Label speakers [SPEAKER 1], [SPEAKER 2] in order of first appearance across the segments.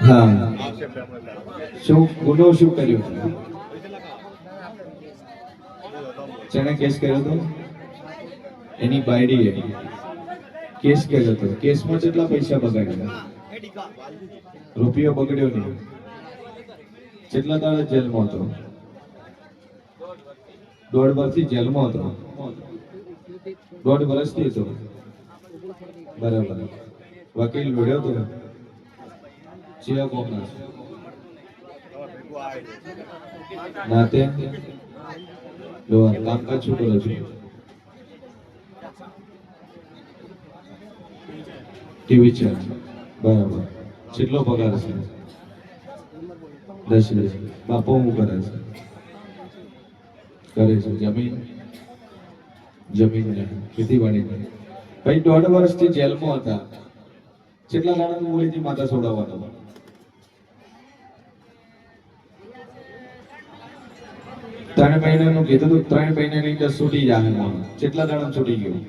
[SPEAKER 1] હા, શું ગુનો શું કર્યો? જેને કેસ કર્યો હતો એની બાયડીએ કેસ કર્યો હતો. કેસમાં કેટલા પૈસા બગાડ્યા? રૂપિયો બગડ્યો નહીં. કેટલા દાડા જેલમાં હતો? 1.5 વર્ષથી જેલમાં હતો. 1.5 વર્ષથી હતો. બરાબર. વકીલ લડ્યો હતો. ચિયા કોમના નાતે લો કામકાજ શું કરો છો? ટીવી છે. બરાબર. કેટલો પગાર છે? 10,000. બાપો હું કરે છે? કરે છે જમીન ને ખેતીવાડી. ભાઈ 1.5 વર્ષથી જેલમાં હતા. કેટલા દાડાની ગોળીથી માતા છોડાવવાનો? 3 મહિનાનું કીધું હતું. 3 મહિનાની અંદર છૂટી જાય. કેટલા દાડા છૂટી ગયું?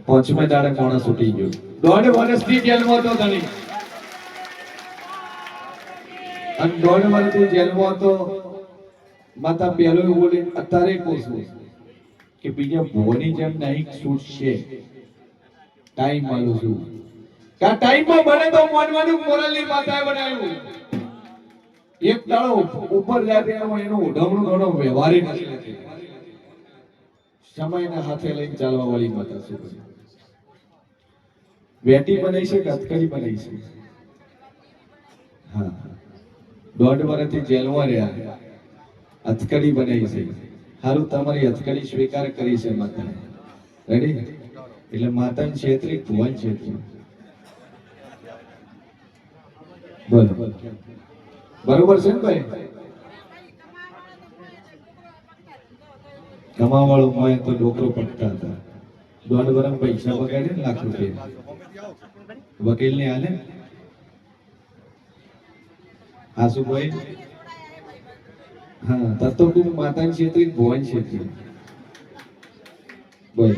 [SPEAKER 1] 5મે દાડે માણસ છૂટી ગયો. 1.5 વર્ષથી જેલમાં હતો ધણી. અને 1.5 વર્ષથી જેલમાં હતો. માતા પહેલો બોલી અત્યારે પૂછવું કે બીજા ભોની જેમ નહીં છૂટશે. ટાઈમ માલું છું કે આ ટાઈમમાં બને તો માનવાનું મોરલની માતાએ બનાવ્યું. એક દાડો ઉપર જાય એનું ઉઢમણું ઘણો વ્યવહારિક નથી. સમયના હાથે લઈને ચાલવા વાળી માતા છે. વેટી બનાવી છે કે હથકડી બનાવી છે? હા, 1.5 વર્ષથી જેલમાં રહ્યા. હથકડી બનાવી છે. સારું, તમારી હથકડી સ્વીકાર કરી છે માતાએ. રેડી? એટલે માતાની છેતરી ભુવન છેતરી. બોલો બરોબર છે ને ભાઈ? કમાવાળું હોય તો ડોકરો પડતા હતા. 1.5 વર્ષ પૈસા બગાડે ને લાખ રૂપિયા. વકીલ ને હાલે આસુ ભાઈ. હા, તત્વ તું માતાની છેતરી ભુવન છેતરી. બોલ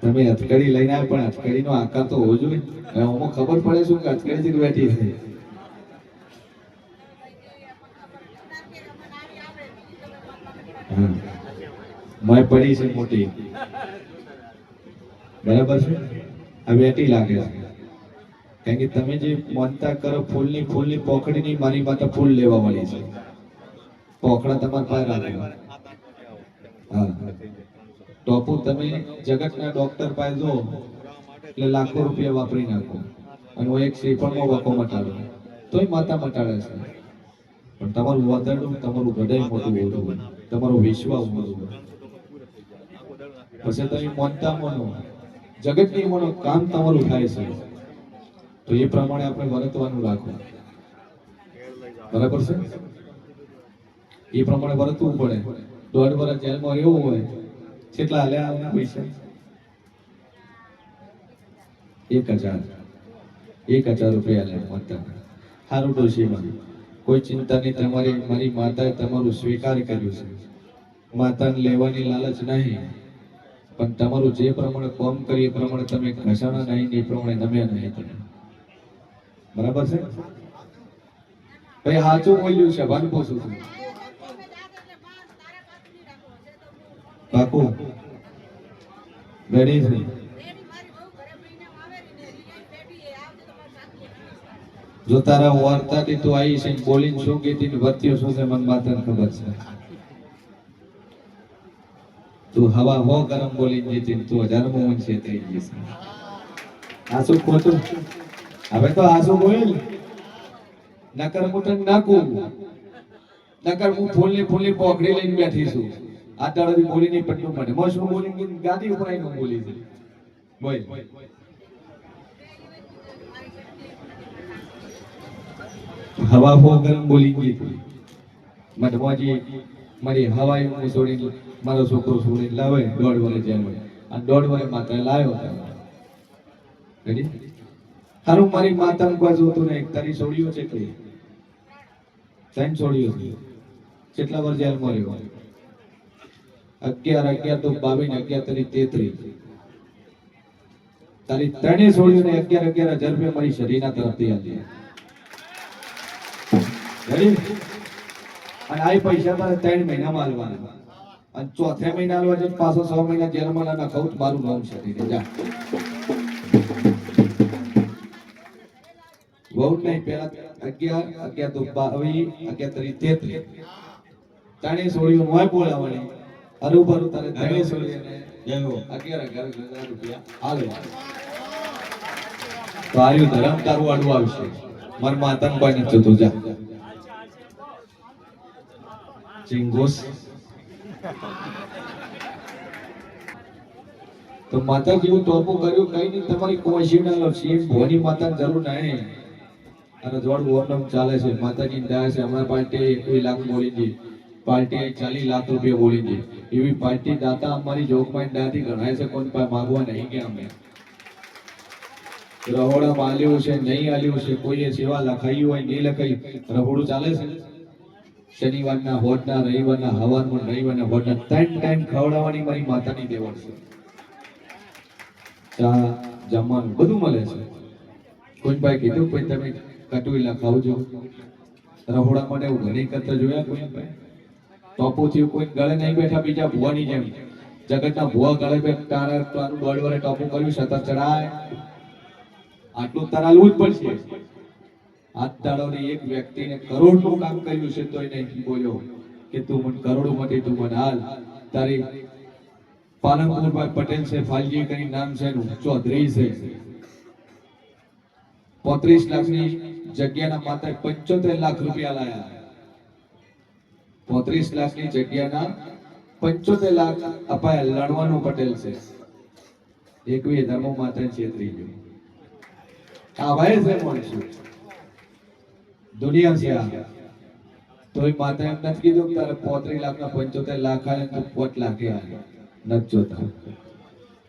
[SPEAKER 1] તમે હથકડી લઈને આવ્યા પણ હથકડીનો આકાર તો હોવો જોઈએ. આમાં ખબર પડે શું કે હથકડીથી બેઠી છે. મોય પડી છે મોટી. બરાબર છે. આ વેટી લાગે છે. કારણ કે તમે જે માનતા કરો ફૂલની પોખડીની મારી માતા ફૂલ લેવા વાળી છે. પોખડા તમારા પાસે રાખે. હા, ટોપુ તમે જગતના ડોક્ટર પાસે જો એટલે લાખો રૂપિયા વાપરી નાખો અને હું એક શ્રીફળમાં વકો મટાડો તોય માતા મટાડે છે. પણ તમારું વાદળું, તમારું હૃદય મોટું હોવું, તમારો વિશ્વાસ મોટો. પછી તમે માનતા માનો, જગતની માનો, કામ તમારું થાય છે તો એ પ્રમાણે આપણે વર્તવાનું રાખવું. બરાબર છે? એ પ્રમાણે વર્તવું પડે. 1.5 વર્ષ જેલમાં રહેવું હોય કેટલા હાલ્યા પૈસા? 1,000 રૂપિયા લે માતા. સારું ડોશીમાં કોઈ ચિંતા નહીં. મારી માતાએ તમારું સ્વીકાર કર્યું છે. માતાને લેવાની લાલચ નહીં, પણ તમારું જે પ્રમાણે કામ કરી એ પ્રમાણે તમે ઘસાણા નહીં, એ પ્રમાણે નમ્યા નહીં તમે. બરાબર છે ભાઈ? સાચું બોલ્યું છે. ભાન પૂછું છું. પાકું રેડી છે? જો તારા વાર્તાથી તું આવી છે બોલીને શું કીધી વર્ત્યો શું છે મને માતાને ખબર છે. તું હવા હો ગરમ બોલીને જીતી તું 1000મો છે થઈ ગઈ છે. આસુ ખોટું. હવે તો આસુ બોલ. નકર મુટન નાખું. નકર હું ફૂલની પોખડી લઈને બેઠી છું. આ દાડાથી બોલી નહીં પટ્ટું પડે. મોં શું બોલી ગાદી ઉપર આવીને બોલી છે. બોલ હવા હો ગરમ બોલી ગઈ. મધમાજી મારી હવાઈ હું છોડીને મારો છોકરો છોડીને લાવે 1.5 વર્ષ જેમ હોય. અને 1.5 વર્ષ માતા લાવ્યો. રેડી? હારું, મારી માતાને કોઈ જોતું નહીં. તારી છોડીઓ છે કઈ? 3 છોડીઓ છે. કેટલા વર્ષ જેલમાં રહ્યો? 11 11 તો 22 11 તરી 33 તારી ત્રણેય છોડીઓને 11 11,000 રૂપિયા મળી છે રીના તરફથી આજે રેડી અને આ પૈસા તારે 3 મહિનામાં આલવાના અને ચોથા મહિના આલવા છે પાછો 6 મહિના જેલમાં ના નાખવું મારું નામ છે જા બહુ નહીં પેલા 11 11 તો 22 11 તરી 33 ત્રણેય છોડીઓ મોય બોલાવવાની અરુબરુ તારે ત્રણેય છોડીઓને 11,000 રૂપિયા આલવા તો આર્યું ધરમ તારું આડું આવશે માર માતાને કોઈ નથી જોતું જા ચિંગોસ તો માતા જેવું ટોપું કર્યું કઈ નહીં તમારી કોશી ના લો સીમ ભોની માતાને જરૂર નહીં અને જોડું ઓરનમ ચાલે છે માતાજી દયા છે અમારી પાર્ટી 21 લાખ બોલી દી પાર્ટી 40 લાખ રૂપિયા બોલી દી એવી પાર્ટી દાતા અમારી જોગમાં દાતી ગણાય છે કોઈ પાસે માંગવા નહીં કે અમે રહોડામાં આલ્યું છે નહીં આલ્યું છે કોઈએ સેવા લખાઈ હોય નહીં લખાઈ રહોડું ચાલે છે શનિવારના હોડના રવિવારના હવારમાં રવિવારના હોડના 3 ટાઈમ ખવડાવવાની મારી માતાની દેવડ છે ચા જમવાનું બધું મળે છે કોઈ ભાઈ કીધું કોઈ તમે કટુઈ લખાવજો રહોડા માટે એવું ઘણી કરતા જોયા કોઈ ભાઈ ટોપુથી કોઈ ગળે નહીં બેઠા બીજા ભુવાની જેમ જગતના ભુવા ગળે બેઠા તારું દોઢ વરે ટોપું કર્યું સતત ચડાય આટલું તરાલવું જ પડશે હાથ દાડોની એક વ્યક્તિને કરોડનું કામ કર્યું છે તોય નહીં બોલ્યો કે તું મને કરોડો માટે તું મને હાલ તારી પાલનપુરભાઈ પટેલ છે ફાલજી કરી નામ છે એનું ચૌધરી છે 35 લાખની જગ્યાના માતા 75 લાખ રૂપિયા લાયા 35 લાખની જગ્યાના 75 લાખ અપાયા લડવાનું પટેલ છે એકવી ધર્મો માતા છેતરી ગયો આ ભાઈ છે માણસો દુનિયા છે આ તોય માતા એમ નથી કીધું કે તારે 35 લાખના 75 લાખ આલે તો 5 લાખ આલે નથી જોતા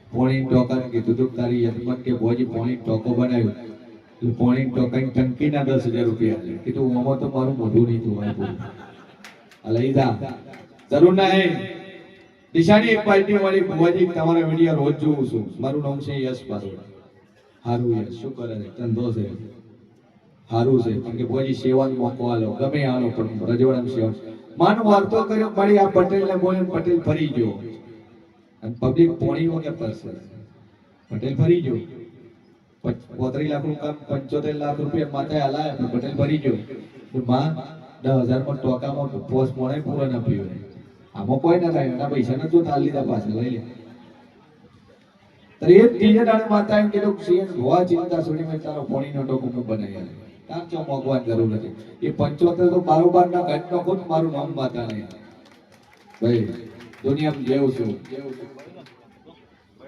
[SPEAKER 1] પોણી ટોકાને કીધું તું તારી યજમાન કે ભોજી પોણી ટોકો બનાવ્યો એટલે પોણી ટોકાની ટંકીના 10,000 રૂપિયા આલે કીધું આમાં તો મારું મોઢું નહીં ધોવાય લઈ જા જરૂર ના હે દિશાની એક પાર્ટી વાળી ભુવાજી તમારા વિડિયો રોજ જોઉં છું મારું નામ છે યશ બારોડ હારું યશ શું કરે છે ધંધો છે હારું છે પણ કે ભુવાજી સેવાનો મોકો આલો ગમે આલો પણ રજવાડામાં સેવા માનો વાર્તો કર્યો મારી આ પટેલને બોલે પટેલ ફરી ગયો અને પબ્લિક પોણી વગર પડશે પટેલ ફરી ગયો 35 લાખનું કામ 75 લાખ રૂપિયા માથે હલાય પણ પટેલ ફરી ગયો માં 10,000 માં ટોકામાં પોસ્ટ મોણે પૂરો ન પીયો આમાં કોઈ ના થાય એના પૈસા ન જો તાલ લીધા પાછા લઈ લે તો એ ત્રીજે દાડે માતા એમ કીધું સીએમ ભોવા ચિંતા છોડી મેં તારો પોણીનો ટોકો બનાવી તાર ચો મોગવાની જરૂર નથી એ 75 તો બારોબાર ના ઘટનો ખુદ મારું નામ માતા નહીં ભાઈ દુનિયામાં જેવું છું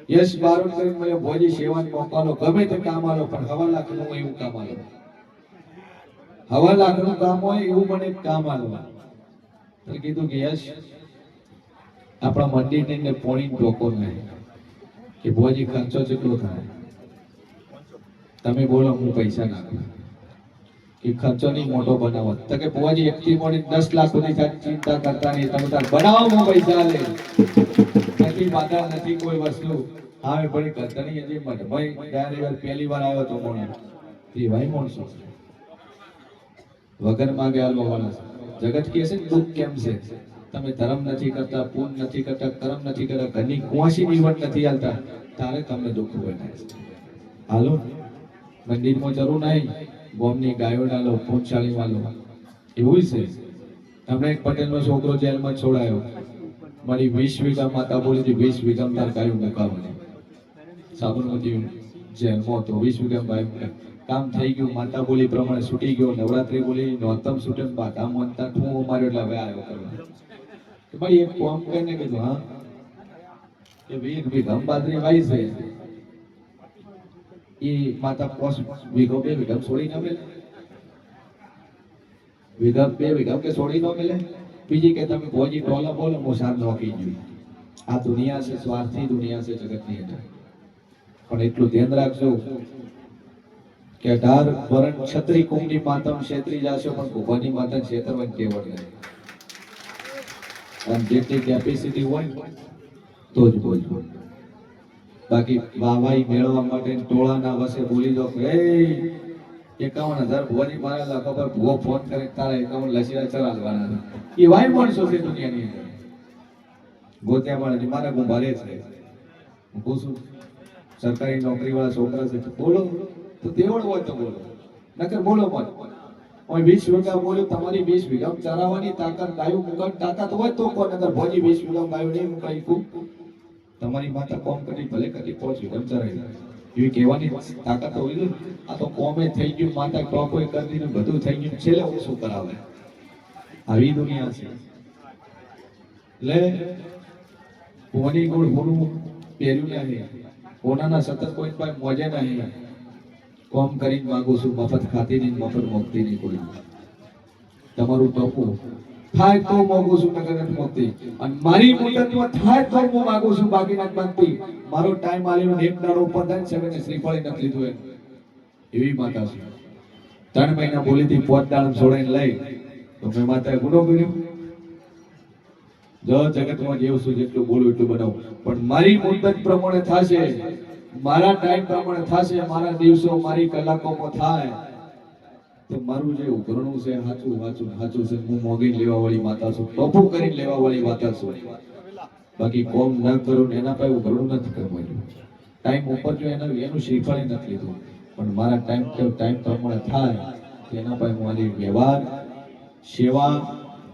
[SPEAKER 1] યશ બારોડ કરીને મને ભોજી સેવાનો મોકો આલો ગમે તે કામ આલો પણ 1.5 લાખનું એવું કામ આલો 1.5 લાખનું કામ હોય એવું મને કામ આલવા તો કીધું કે યશ આપણા મંદિરને પોણી ટોકો નહીં કે ભોજી ખર્ચો કેટલો થાય તમે બોલો હું પૈસા નાખું કે ખર્ચો નહીં મોટો બનાવો તો કે ભોજી એકથી મોડી 10 લાખ સુધી ચિંતા કરતા નહીં તમે તાર બનાવો હું પૈસા લે નથી બાધા નથી કોઈ વસ્તુ હા મેં પડી કરતા નહીં હજી મને ભાઈ ગયા પહેલી વાર આવ્યો તો મોણ એ ભાઈ મોણસો વગર માંગે હાલવાવાળા જગત કહે છે દુઃખ કેમ છે તમે ધર્મ નથી કરતા પૂન નથી કરતા કર્મ નથી કરતા ઘરની કોશી નિવડ નથી હાલતા તારે તમને દુઃખ બનાય છે હાલો મંદિરમાં જરૂર નહીં બોમની ગાયો ડાલો પૂંછાળી વાલો એવું છે તમને એક પટેલનો છોકરો જેલમાં છોડાયો મારી 20 વીઘા માતા બોલી હતી 20 વીઘા તાર ગાયો મુકાવવાની સાબરમતી જેલમાં તો 20 વીઘા ગાયો કામ થઈ ગયું માતા બોલી પ્રમાણે છૂટી ગયો નવરાત્રી બોલી નોતમ છૂટે બાધા મોનતા ઠું માર્યો એટલે હવે આવ્યો કરવા કે ભાઈ એક કોમ કરીને કીધું હા કે 20 વીઘા બાદરી વાઈ છે એ માતા 5 વીઘો 2 વીઘા છોડી ન મેલે વીઘા 2 વીઘા કે છોડી ન મેલે બીજી કે તમે ભોજી ટોલા બોલો હું સાર નોકી જોઈ આ દુનિયા છે સ્વાર્થી દુનિયા છે જગતની અંદર પણ એટલું ધ્યાન રાખજો કે 18 વરણ છત્રી કુંભની માતા ક્ષેત્રી જાશો પણ ભગવાનની માતા ક્ષેત્રવન કેવળ નહીં અને જેટલી કેપેસિટી હોય તો જ બોલજો. બાકી વાહવાઈ મેળવવા માટે ટોળાના વસે બોલી દો કે 51,000 ભુવાની મારેલા ખબર ભુવો ફોન કરે તારા 51 લસીરા ચલાવવાના એ વાય માણસો છે દુનિયાની અંદર. ગોત્યા માણસ મારા ગુંભારે છે. હું પૂછું સરકારી નોકરી વાળા છોકરા છે બોલો તો તેવડ હોય તો બોલો, નકર બોલો મત. હું 20 વીઘા બોલ્યો, તમારી 20 વીઘા ચરાવવાની તાકાત ગાયું મુકાવાની તાકાત હોય તો કો, નકર ભોજી 20 વીઘા ગાયું નહીં મુકાઈ કુ. તમારી માતા કોમ કરી ભલે કરી પહોંચી ચરાવી એવી કહેવાની તાકાત હોય ને. આ તો કોમે થઈ ગયું, માતા ટોપોય કરી દીધું, બધું થઈ ગયું, છેલ્લે હું શું કરાવે? આવી દુનિયા છે. એટલે કોની ગોળ હોનું પહેર્યું નહીં, કોનાના સતત કોઈ પાસે મોજે નહીં. કોમ કરીને માંગુ છું, મફત ખાતી નહીં, મફત મોકતી નહીં કોઈ. તમારું ટોપું થાય તો માંગુ છું, નકર નથી મોકતી. અને મારી મુદતમાં થાય તો હું માંગુ છું, બાકી નથી માંગતી. મારો ટાઈમ આલેલો એક દાડો ઉપર થાય છે, શ્રીફળી નથી લીધું એવી માતા છે. 3 મહિના બોલી હતી, 5 દાડમ છોડાઈને લઈ તો મેં માતાએ ગુનો કર્યો. જો જગતમાં જેવું છું, જેટલું બોલું એટલું બનાવું, પણ મારી મુદત પ્રમાણે થશે, મારા ટાઈમ પ્રમાણે થશે, મારા દિવસો મારી કલાકોમાં થાય તો મારું જે ઉઘરણું છે સાચું સાચું સાચું છે. હું મોગી લેવા વાળી માતા છું, ટોપું કરીને લેવા વાળી માતા છું. બાકી કોમ ન કરું ને એના પાસે ઉઘરણું નથી કરવાનું. ટાઈમ ઉપર જો એનું શ્રીફળી નથી લીધું, પણ મારા ટાઈમ પ્રમાણે થાય એના પાસે મારી વ્યવહાર, સેવા,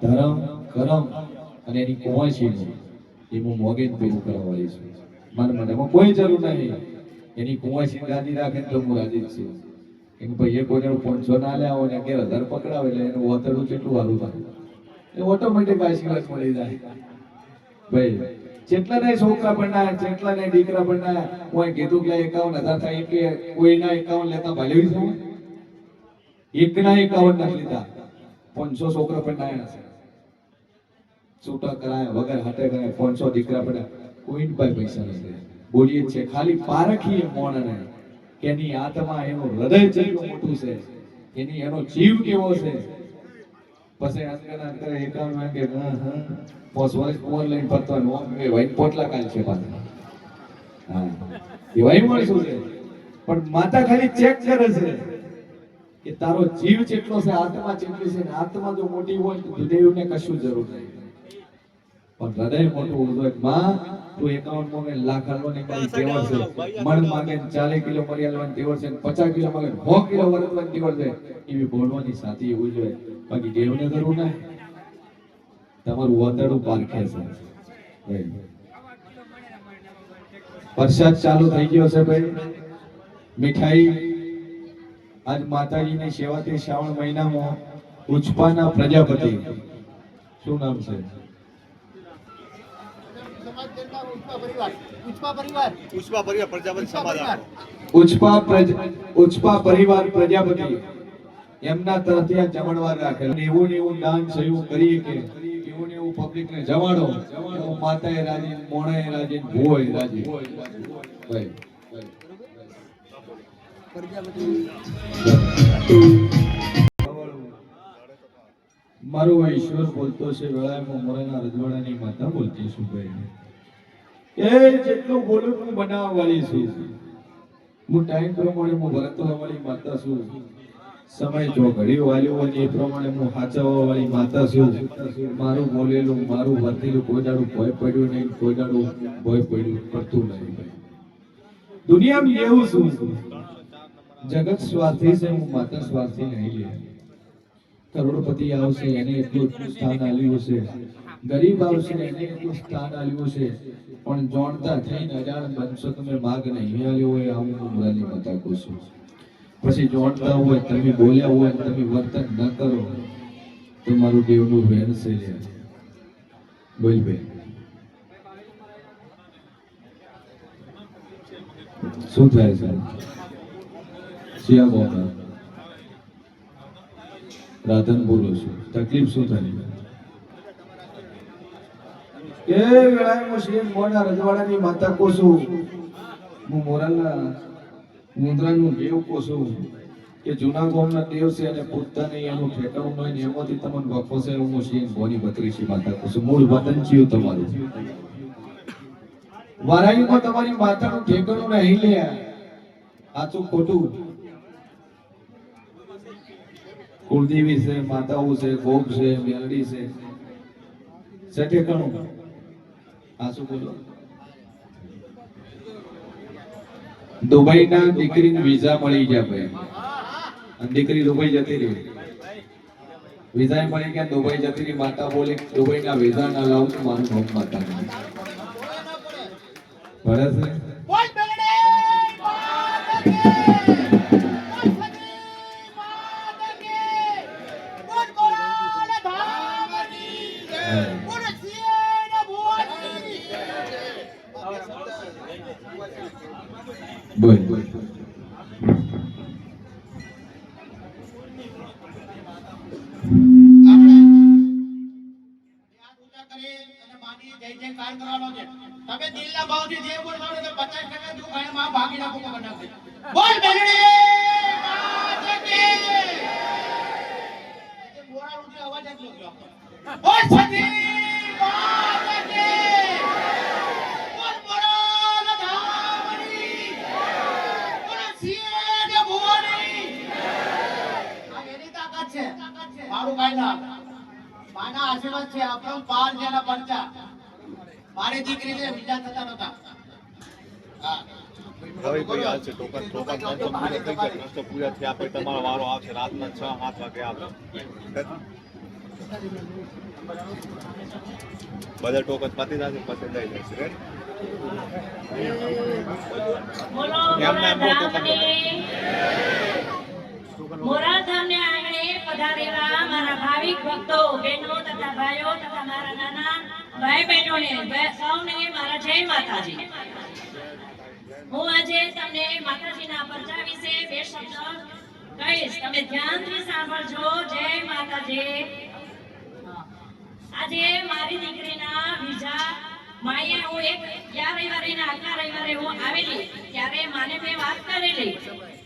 [SPEAKER 1] ધર્મ, કરમ અને એની કુંવાસી એ હું મોગીને પૂરું કરવા વાળી છું. મારા મનમાં કોઈ જરૂર નહીં. એની કુંવાસી રાજી રાખે તો હું રાજી જ છું. એમ ભાઈ કોઈ 500 ના લ્યા હોય ને 11,000 પકડાવે એટલે એનું વતરડું કેટલું સારું થાય, એ ઓટોમેટિક આશીર્વાદ મળી જાય. ભાઈ જેટલા નહીં છોકરા બનાયા, જેટલા નહીં દીકરા બનાયા, કોઈ કીધું કે 51,000 થાય કે કોઈના 51 લેતા ભાલ્યું છે, એકના 51 નથી લીધા. 500 છોકરા બનાયા છે, છૂટા કરાયા વગર હાટે કરાયા, 500 દીકરા બનાયા, કોઈની પાસે પૈસા નથી. બોલીએ છે ખાલી પારખીએ મોણને કે એની આત્મા, એનું હૃદય જેટલું મોટું છે, એનો જીવ કેવો છે. પછી અંતરે 51 કે પોસવાળી કુંવર લઈને ફરવાનું એ વાઈન પોટલા કાલ છે પાછા. હા એ વાઈ મળશું છે, પણ માતા ખાલી ચેક કરે છે કે તારો જીવ જેટલો છે, આત્મા જેટલી છે. આત્મા જો મોટી હોય તો દેવને કશું જરૂર નહીં, પણ હૃદય મોટું હોય. માં તું 51 માંગે લાખ હાલવાની તારી તેવડ છે, મણ માંગે 40 કિલો મરી હાલવાની તેવડ છે, 50 કિલો માંગે 100 કિલો વરતવાની તેવડ છે. એવી બોલવાની સાથી એવું જોઈએ. બાકી દેવને જરૂર નહીં. તમારું વાતડું પારખે છે. વરસાદ ચાલુ થઈ ગયો છે ભાઈ. મીઠાઈ આજ માતાજીની સેવાથી શ્રાવણ મહિનામાં ઉચપાના પ્રજાપતિ, શું નામ છે? ઉચપા પરિવાર પ્રજાપતિ એમના તરફથી આ જમણવાર રાખેલ. એવું ને એવું દાન સહયોગ કરીએ કે એવું ને એવું પબ્લિક ને જમાડો, એવું માતાએ રાજી, મોણાએ રાજી, ભુવોએ રાજી. ભાઈ મારો ઈશ્વર બોલતો છે, વેળામાં મોરાના રજવાડાની માતા બોલતી છું. ભાઈ એ જેટલું બોલું હું બનાવવા વાળી છું. હું ટાઈમ પ્રમાણે હું ભરતવા વાળી માતા છું. સમય જો ઘડી વાલ્યો હોય એ પ્રમાણે હું સાચવવા વાળી માતા છું. મારું બોલેલું, મારું વર્તેલું કોઈ દાડું ભય પડ્યું નહીં, કોઈ દાડું ભય પડ્યું કરતું નહીં. દુનિયામાં એવું શું, જગત સ્વાર્થી છે, હું માતા સ્વાર્થી નહીં. કરોડપતિ આવશે એને એટલું સ્થાન આલ્યું છે, ગરીબ આવશે એને એટલું સ્થાન આલ્યું છે, પણ જાણતા થઈને અજાણ બનશો તમે માર્ગ નહીં આલ્યો હોય. આવું હું મુરાની માતા કહું છું. પછી જાણતા હોય, તમે બોલ્યા હોય, તમે વર્તન ન કરો તો મારું દેવનું વેણ છે. બોલ ભાઈ શું થાય છે? સિયાબોના રાધન બોલું છું. તકલીફ શું થાય? એ વેળાએ હું શ્રી મોના રજવાડાની માતા કહું છું. હું મોરાના મુદ્રાનું દેવ કહું છું. કે જૂના ગામના દેવ છે અને પૂતતા નહીં એનું ઠેકાણું હોય ને એમાંથી તમને વખો છે હું સિંહ બોની બત્રીસી માતા કહું છું. મૂળ વતન જીવ તમારું વારાઈમાં તમારી માતાનું ઠેકાણું નહીં લે. સાચું ખોટું? કુળદેવી છે, માતાઓ છે, ગોપ છે, મેલડી છે, ઠેકાણું સાચું બોલો. દુબઈના દીકરીને વિઝા મળી ગયા ભાઈ, અને દીકરી દુબઈ જતી રહી. વિઝા મળી ગયા, દુબઈ જતી રહી. માતા બોલે દુબઈના વિઝા ના લાવું તો મારું ભોગ માતા નહીં પડે છે. બોલ બોલ
[SPEAKER 2] તમે દિલના ભાવથી જે બોલશો ને તો 50% દુખ અને માં ભાગી નાખો કે બનાવશે. બોલ બેગડી માતા કી જય. મોરા ઉઠે અવાજ જ લો. બોલ સતી માતા કી. બોલ મોરા ધામની. બોલ સિંહ ભુવની. આ એની તાકાત છે, મારું કાઈ ના. માના આશીર્વાદ છે. આપણો પાર જેના પરચા. મારી દીકરીને વિઝા થતા નહોતા.
[SPEAKER 3] હવે કોઈ આવશે ટોકન પૂરા થઈ ગયા, રસ્તો પૂરા થયા પછી તમારો વારો આવશે રાતના 6-7 વાગે આવે. બધા ટોકન પતી જશે પછી દઈ જશે.
[SPEAKER 4] મોરાધામને આંગણે પધારેલા મારા ભાવિક ભક્તો, બહેનો તથા ભાઈઓ તથા મારા નાના ભાઈ બહેનોને સૌને મારા જય માતાજી. હું આજે તમને માતાજીના પરચા વિશે બે શબ્દ કહીશ, તમે ધ્યાનથી સાંભળજો. જય માતાજી. આજે મારી દીકરીના વિઝા માએ હું એક ગયા રવિવારે ને આગલા રવિવારે હું આવેલી ત્યારે માને મેં વાત કરેલી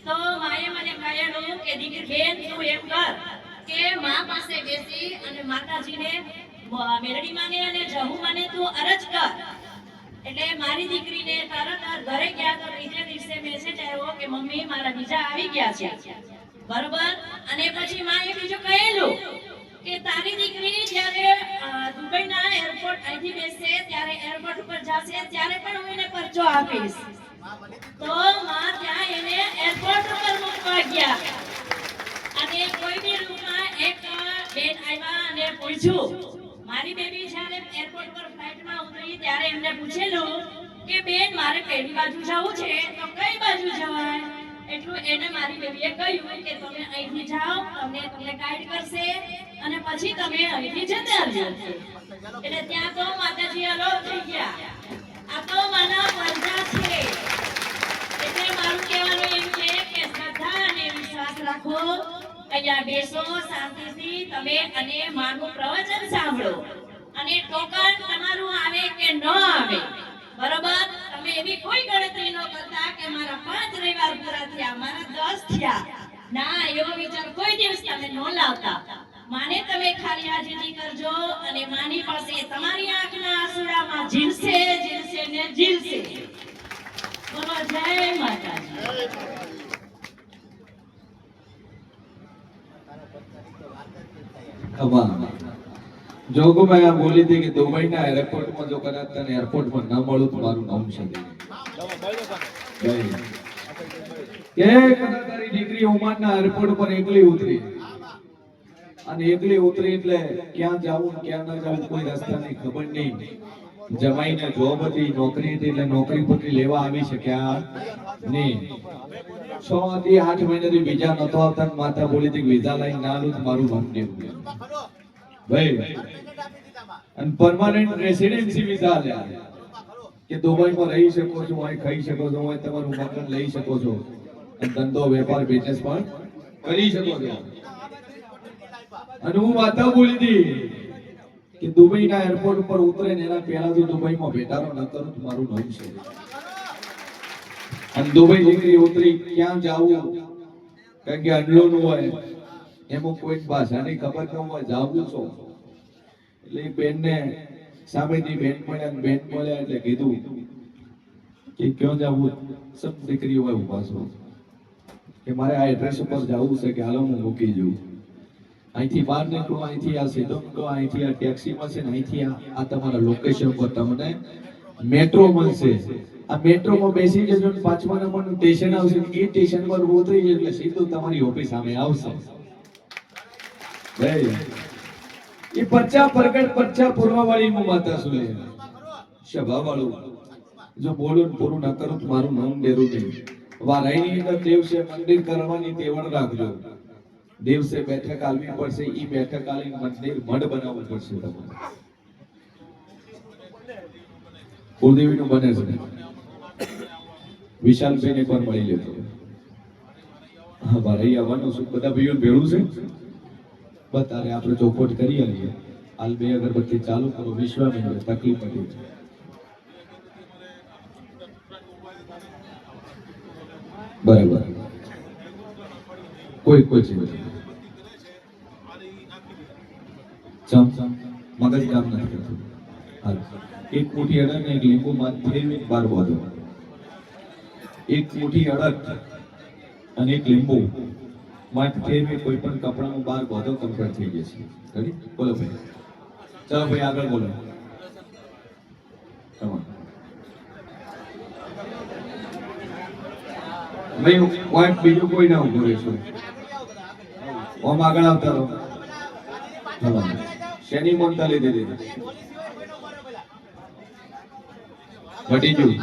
[SPEAKER 4] તો માએ મને કહેલું કે દીકરી બેન તું એમ કર કે મા પાસે બેસી અને માતાજીને મેલડી માને અને જહુ માને તું અરજ કર. એટલે મારી દીકરીને તરત ઘરે ગયા તો બીજે દિવસે મેસેજ આવ્યો કે મમ્મી મારા વિઝા આવી ગયા છે. બરોબર. અને પછી માએ બીજું કહેલું કે તારી દીકરી જ્યારે દુબઈના એરપોર્ટ અહીંથી બેસશે ત્યારે એરપોર્ટ ઉપર જશે ત્યારે પણ હું એને પરચો આપીશ. તો માં ત્યાં એને એરપોર્ટ ઉપર મૂકવા ગયા અને કોઈ બી રૂમમાં એક બેન આવ્યા અને પૂછ્યું. મારી બેબી જ્યારે એરપોર્ટ પર ફ્લાઇટમાં ઉતરી ત્યારે એમને પૂછેલું કે બેન મારે કઈ બાજુ જવું છે તો કઈ બાજુ જવાય. એટલું એને મારી બેબીએ કહ્યું કે તમે અહીંથી જાઓ, તમને ગાઈડ કરશે અને પછી તમે અહીંથી જતા રહેજો. એટલે ત્યાં તો માતાજી અલોપ થઈ ગયા. આ તો માના પરચા છે. એટલે મારું કહેવાનું એમ છે કે શ્રદ્ધા અને વિશ્વાસ રાખો. અહીંયા બેસો શાંતિથી તમે અને માનું પ્રવચન સાંભળો અને ટોકન તમારું આવે કે ન આવે. બરોબર. તમે એવી કોઈ ગણતરી ન કરતા કે મારા 5 રવિવાર પૂરા થયા, મારા 10 થયા. ના, એવો વિચાર કોઈ દિવસ તમે ન લાવતા. માને તમે ખાલી હાજરી કરજો અને માની પાસે તમારી આંખના આંસુડામાં ઝીલશે ને ઝીલશે. બોલો જય માતાજી.
[SPEAKER 1] જોગુભાઈ આ બોલી હતી કે દુબઈના એરપોર્ટમાં જો કદાચ તને એરપોર્ટમાં ન મળું તો મારું નામ છે. કે કદાચ તારી દીકરી ઓમાનના એરપોર્ટ પર એકલી ઉતરી અને એકલી ઉતરી એટલે ક્યાં જાવું ક્યાં ન જાવું કોઈ રસ્તાની ખબર નહીં. જમાઈને જોબ હતી, નોકરી હતી એટલે નોકરી પરથી લેવા આવી શક્યા નહીં. 6 થી 8 મહિનાથી વિઝા નતો આવતા. માતા બોલી હતી વિઝા લઈને ના આલું તો મારું નામ દેવું ભાઈ. અને પરમાનન્ટ રેસિડેન્સી વિઝા લ્યા કે દુબઈમાં રહી શકો છો, અહીં ખાઈ શકો છો, અહીં તમારું મકાન લઈ શકો છો અને ધંધો વેપાર બિઝનેસ પણ કરી શકો છો. અને હું વાતા બોલી હતી કે દુબઈના એરપોર્ટ ઉપર ઉતરે ને એના પહેલા જો દુબઈમાં ભેટારો ન કરું તો મારું નામ છે. અને દુબઈ દીકરી ઉતરી ક્યાં જાવું કારણ કે અંડલોનું હોય એમાં કોઈ ભાષાની ખબર ન હોય જાવું છો એટલે એ બેનને સામેથી બેન મળ્યા એટલે કીધું કે ક્યાં જવું સબ દીકરી હોય ઉભા છો કે મારે આ એડ્રેસ ઉપર જવું છે કે હાલો હું મૂકી જઉં અહીંથી બહાર નીકળો અહીંથી આ સીધો નીકળો અહીંથી આ ટેક્સીમાં છે ને અહીંથી આ તમારા લોકેશન પર તમને મેટ્રો મળશે આ મેટ્રોમાં બેસી જજો ને 5મા નંબરનું સ્ટેશન આવશે એ સ્ટેશન પર ઉતરી જજો એટલે સીધું તમારી ઓફિસ સામે આવશે એ પચ્ચા પ્રગટ પચ્ચા પૂર્વવાળી હું માતા સુલે સભા વાળું જો બોલું ને પૂરું ના કરું તો મારું નામ ડેરું નહીં વારાઈની અંદર દેવ છે મંદિર કરવાની તેવડ રાખજો દેવ છે બેઠક આલવી પડશે ઈ બેઠક આલીને મંદિર મઢ બનાવવું પડશે તમારે કુળદેવીનું બને છે વિશાલભાઈને પણ મળી લેતો હા વારાઈ આવવાનું શું બધા ભાઈઓ ભેળું છે બતારે આપણે ચોખવટ કરી લઈએ હાલ 2 અગરબત્તી ચાલુ કરો વિશ્વામિત્ર તકલીફ પડી છે બરાબર કોઈ ચીજ ચમ મગજ કામ નથી કરતું હાલ એક મુઠ્ઠી અડદ ને એક લીંબુ માથે બાર બોધો એક મુઠ્ઠી અડદ અને એક લીંબુ માથે કોઈ પણ કપડામાં બાર બોધો કમ્પ્લીટ થઈ જશે રેડી બોલો ભાઈ ચાલો ભાઈ આગળ બોલો ભાઈ વાઈફ બીજું કોઈ ના ઉભું રહેશું ઓમ આગળ આવતા રહો શેની મમતા લીધી દીધી વટી ગયું